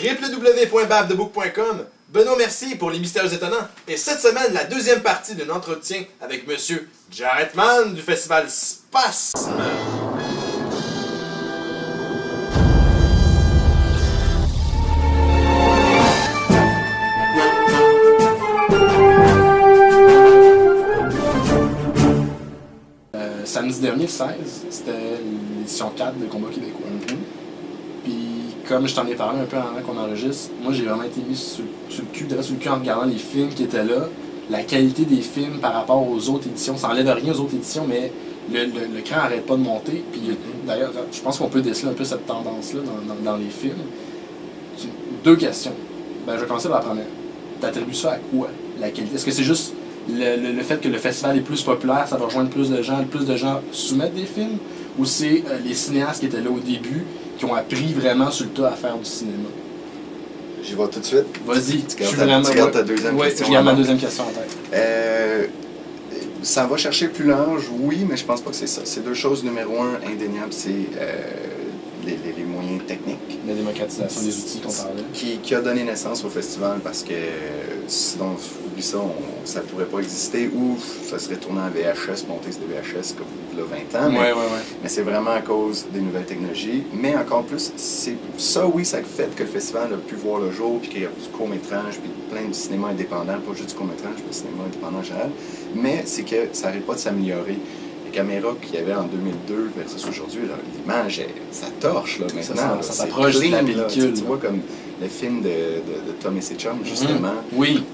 www.bavdebook.com. Benoît Mercier pour les Mystères étonnants. Et cette semaine, la deuxième partie d'un entretien avec Monsieur Jarrett Mann du festival Spasme. Samedi dernier, le 16, c'était l'édition 4 de Combat québécois. Puis, comme je t'en ai parlé un peu avant qu'on enregistre, moi j'ai vraiment été mis sur le cul en regardant les films qui étaient là. La qualité des films par rapport aux autres éditions, ça enlève rien aux autres éditions, mais le cran n'arrête pas de monter. Puis d'ailleurs, je pense qu'on peut déceler un peu cette tendance-là dans les films. Deux questions. Ben, je vais commencer par la première. T'attribues ça à quoi, la qualité? Est-ce que c'est juste le fait que le festival est plus populaire, ça va rejoindre plus de gens soumettent des films, ou c'est les cinéastes qui étaient là au début qui ont appris vraiment sur le tas à faire du cinéma? J'y vais tout de suite. Vas-y, tu gardes ta deuxième question. Je garde ma deuxième question en tête. Ça va chercher plus large, oui, mais je pense pas que c'est ça. C'est deux choses. Numéro un, indéniable, c'est les moyens techniques. La démocratisation des outils qu'on parlait. Qui a donné naissance au festival, parce que sinon, oublie ça, ça pourrait pas exister, ou ça serait tourné en VHS, monter sur des VHS comme il y a 20 ans. Mais c'est vraiment à cause des nouvelles technologies. Mais encore plus, c'est ça, oui, ça fait que le festival a pu voir le jour, puis qu'il y a du court-métrage, puis plein de cinéma indépendant, pas juste du court-métrage, mais du cinéma indépendant en général. Mais c'est que ça n'arrête pas de s'améliorer. Les caméras qu'il y avait en 2002 versus aujourd'hui, l'image, ça torche là, maintenant. Ça s'approche de la pellicule. Tu vois comme le film de Tom et ses chums, justement,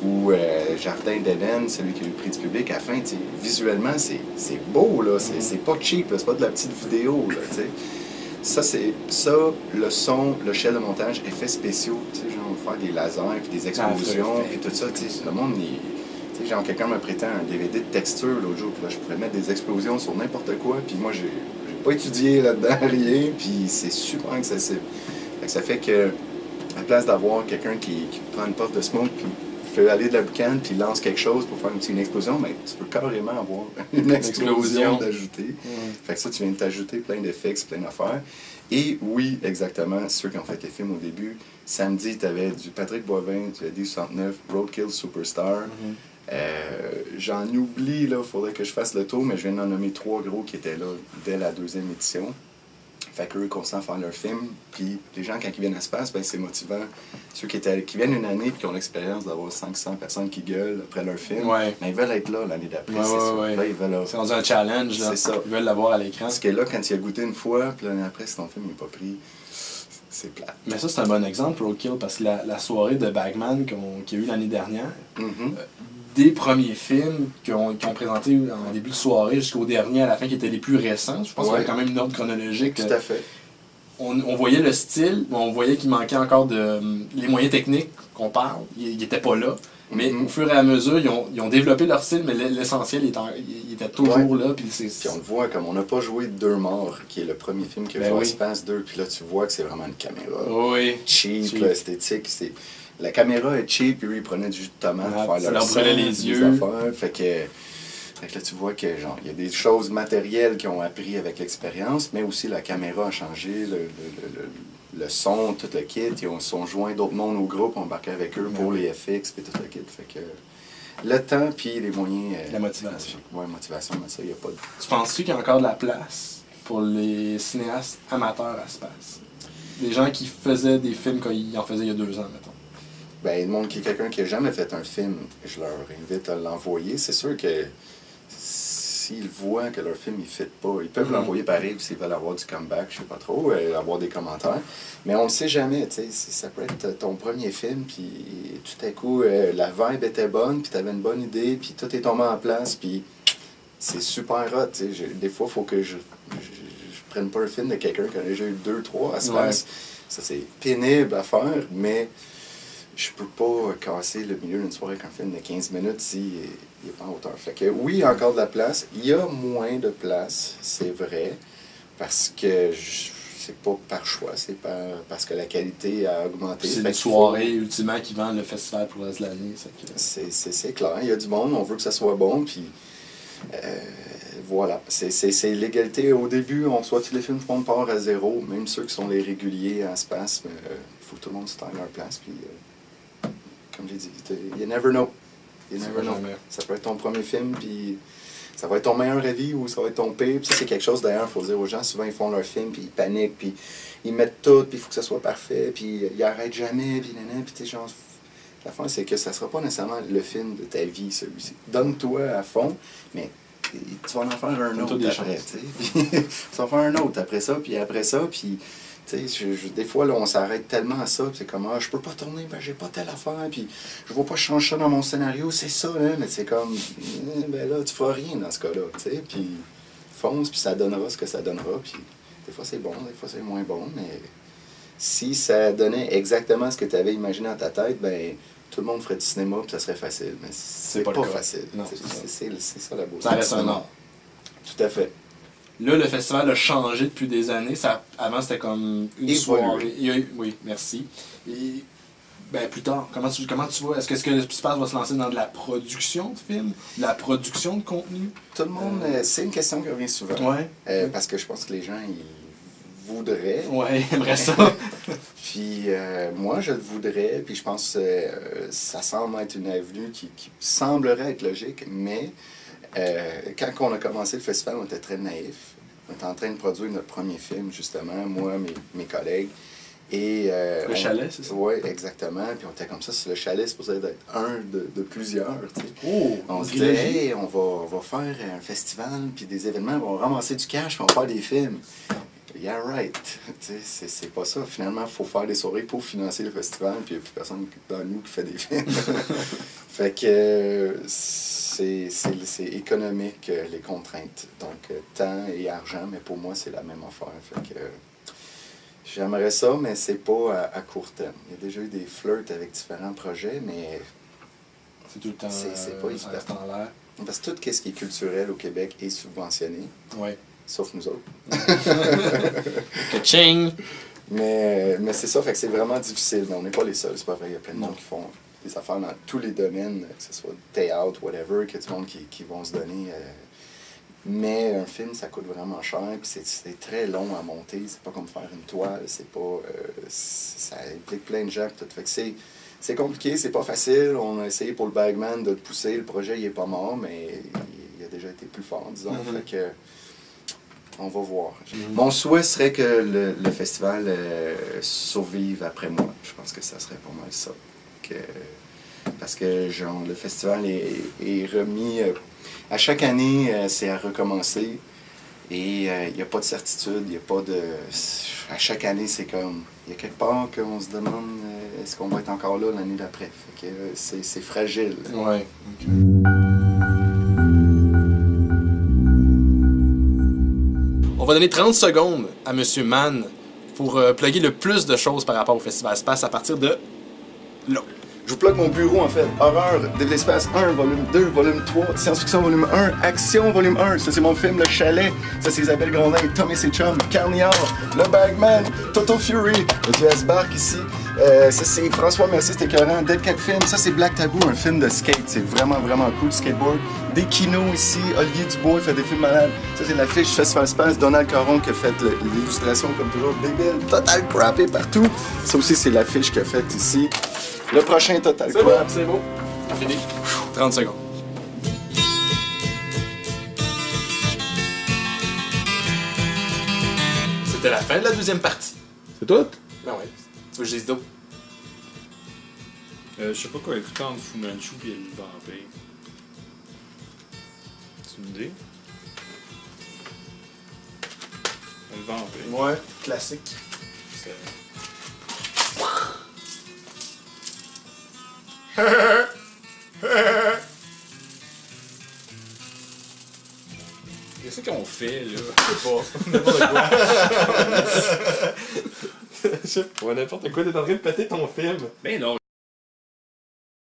ou Jardin d'Éden, celui qui a eu le prix du public, à la fin, visuellement, c'est beau, là, c'est pas cheap, c'est pas de la petite vidéo. Là, ça, le son, le shell de montage, effets spéciaux, genre faire des lasers, puis des explosions, puis tout ça, le monde, genre, quelqu'un me prêtait un DVD de texture l'autre jour, puis là, je pourrais mettre des explosions sur n'importe quoi, puis moi, j'ai pas étudié là-dedans, rien, puis c'est super accessible. Ça fait que, à la place d'avoir quelqu'un qui prend une puff de smoke, puis fait aller de la boucane, puis lance quelque chose pour faire une explosion, mais tu peux carrément avoir une explosion d'ajouter. Fait que ça, tu viens de t'ajouter plein d'effets, plein d'affaires. Et oui, exactement, ceux qui ont fait les films au début, samedi, tu avais du Patrick Boivin, tu avais du 69, Roadkill Superstar. J'en oublie, là, il faudrait que je fasse le tour, mais je viens d'en nommer 3 gros qui étaient là dès la deuxième édition. Fait qu'eux constant à faire leur film, puis les gens, quand ils viennent à Space, ben, c'est motivant. Ceux qui viennent une année et qui ont l'expérience d'avoir 500 personnes qui gueulent après leur film, ben, ils veulent être là l'année d'après, c'est sûr. Là, ils veulent, c'est dans un challenge, là. C'est ça. Ils veulent l'avoir à l'écran. Parce que là, quand tu as goûté une fois, puis l'année après, si ton film n'est pas pris, c'est plate. Mais ça, c'est un bon exemple, Roadkill, parce que la soirée de Bagman qu'il y a eu l'année dernière, des premiers films qu'ils ont présentés en début de soirée jusqu'au dernier à la fin, qui étaient les plus récents. Je pense qu'il y avait quand même une ordre chronologique. Tout à fait. On voyait le style, on voyait qu'il manquait encore les moyens techniques qu'on parle. Ils n'étaient pas là. Mais au fur et à mesure, ils ont développé leur style, mais l'essentiel il était toujours là. Puis on le voit, comme on n'a pas joué Deux Morts, qui est le premier film que je vois Space 2, puis là tu vois que c'est vraiment une caméra cheap. Esthétique. La caméra est cheap, puis lui, il prenait du jus de tomate pour faire leur brûlait les yeux. Fait que là, tu vois que genre il y a des choses matérielles qui ont appris avec l'expérience, mais aussi la caméra a changé, le son, tout le kit. Ils sont joints d'autres mondes au groupe, on embarquait avec eux pour les FX, puis tout le kit. Fait que le temps, puis les moyens... la motivation. Oui, motivation, mais ça, il n'y a pas de... Tu penses-tu qu'il y a encore de la place pour les cinéastes amateurs à Space? Des gens qui faisaient des films quand ils en faisaient il y a 2 ans, mettons. Ben, le monde qui est quelqu'un qui n'a jamais fait un film, je leur invite à l'envoyer. C'est sûr que s'ils voient que leur film ne fit pas, ils peuvent l'envoyer pareil s'ils veulent avoir du comeback, je sais pas trop, avoir des commentaires. Mais on ne sait jamais, tu sais. Ça peut être ton premier film, puis tout à coup, la vibe était bonne, puis tu avais une bonne idée, puis tout est tombé en place, puis c'est super hot, tu sais. Des fois, il faut que je prenne pas un film de quelqu'un qui a déjà eu 2, 3 à se passer. Ça, c'est pénible à faire, mais je peux pas casser le milieu d'une soirée avec un film de 15 minutes s'il n'est pas en hauteur. Fait que oui, il y a encore de la place. Il y a moins de place, c'est vrai, parce que c'est pas par choix, c'est parce que la qualité a augmenté. C'est une soirée, ultimement, qui vend le festival pour le reste de l'année. C'est clair, il y a du monde, on veut que ça soit bon, puis Voilà, c'est l'égalité. Au début, on soit tous les films font part à zéro, même ceux qui sont les réguliers en space, il faut que tout le monde se taille leur place. Puis, comme j'ai dit, you never know. You never know. Ça peut être ton premier film, puis ça va être ton meilleur avis ou ça va être ton pire. Puis ça, c'est quelque chose d'ailleurs, il faut dire aux gens, souvent ils font leur film, puis ils paniquent, puis ils mettent tout, puis il faut que ça soit parfait, puis ils arrêtent jamais, puis nanana, puis tu sais, genre. La fin, c'est que ça sera pas nécessairement le film de ta vie, celui-ci. Donne-toi à fond, mais tu vas en faire un autre après, tu sais. Tu vas en faire un autre après ça, puis tu sais, des fois, là, on s'arrête tellement à ça, puis c'est comme, je peux pas tourner, ben j'ai pas telle affaire, puis je vais pas changer ça dans mon scénario, c'est ça, là, mais c'est comme, ben là, tu feras rien dans ce cas-là, tu sais, puis fonce, puis ça donnera ce que ça donnera, puis des fois c'est bon, des fois c'est moins bon, mais si ça donnait exactement ce que tu avais imaginé dans ta tête, ben tout le monde ferait du cinéma, puis ça serait facile, mais c'est pas facile. C'est ça la beauté. Ça reste un art. Tout à fait. Là, le festival a changé depuis des années. Avant, c'était comme une soirée. Oui, merci. Et, ben, plus tard, comment tu vois? Est-ce que Space va se lancer dans de la production de films? De la production de contenu? Tout le monde... c'est une question qui revient souvent. Ouais. Parce que je pense que les gens, ils voudraient. Ouais, j'aimerais ça. Puis moi, je le voudrais. Puis je pense que ça semble être une avenue qui semblerait être logique, mais... quand on a commencé le festival, on était très naïfs. On était en train de produire notre premier film, justement, moi, mes collègues. Et, le chalet, c'est ça? Oui, exactement. Puis on était comme ça, le chalet, c'est supposé être un de plusieurs. Tu sais. Oh, on se disait, hey, on va faire un festival, puis des événements, on va ramasser du cash, puis on va faire des films. Yeah, right. Tu sais, c'est pas ça. Finalement, il faut faire des soirées pour financer le festival, puis il n'y a plus personne dans nous qui fait des films. Fait que c'est économique, les contraintes. Donc, temps et argent, mais pour moi, c'est la même affaire. Fait que j'aimerais ça, mais c'est pas à court terme. Il y a déjà eu des flirts avec différents projets, mais c'est tout le temps. C'est pas évident. Ça reste en l'air. Parce que tout ce qui est culturel au Québec est subventionné. Oui. Sauf nous autres. Ka-ching! Mais c'est ça, fait que c'est vraiment difficile. Mais on n'est pas les seuls, c'est pas vrai. Il y a plein de gens qui font des affaires dans tous les domaines, que ce soit théâtre, whatever, qu'il y a du monde qui vont se donner. Mais un film, ça coûte vraiment cher, puis c'est très long à monter. C'est pas comme faire une toile, c'est pas... ça implique plein de gens, tout. Fait que c'est compliqué, c'est pas facile. On a essayé pour le Bagman de le pousser. Le projet, il est pas mort, mais il a déjà été plus fort, disons. Fait que... On va voir. Mon souhait serait que le festival survive après moi. Je pense que ça serait pas mal ça. Parce que genre, le festival est remis... à chaque année, c'est à recommencer. Et il n'y a pas de certitude, il n'y a pas de... À chaque année, c'est comme... Il y a quelque part qu'on se demande est-ce qu'on va être encore là l'année d'après. Fait que c'est fragile. Ouais. Okay. On va donner 30 secondes à M. Mann pour plugger le plus de choses par rapport au Festival Space à partir de là. Je vous plug mon bureau en fait. Horreur de l'espace 1, volume 2, volume 3, science-fiction volume 1, action volume 1. Ça c'est mon film Le Chalet. Ça c'est Isabelle Grondin, Tom et ses chums, Carniard, Le Bagman, Toto Fury, le Jazz Bark ici. Ça c'est François Mercier, c'était écœurant. Dead Cat Film, ça c'est Black Taboo, un film de skate. C'est vraiment cool, skateboard. Des kinos ici, Olivier Dubois il fait des films malades. Ça c'est l'affiche du Festival Space, Donald Caron qui a fait l'illustration comme toujours, débile, Total Crap et partout. Ça aussi c'est l'affiche qu'il a faite ici. Le prochain Total Crap. C'est beau. Fini. 30 secondes. C'était la fin de la deuxième partie. C'est tout? Ben ouais. Tu veux que je dise d'autres? Je sais pas quoi écouter entre Fu Manchu et le vampire. C'est une idée? Le vampire. Ouais, classique. C'est... Qu'est-ce qu'on fait là? Je sais pas. N'importe quoi. Je sais pas, n'importe quoi, t'es en train de péter ton film. Ben non,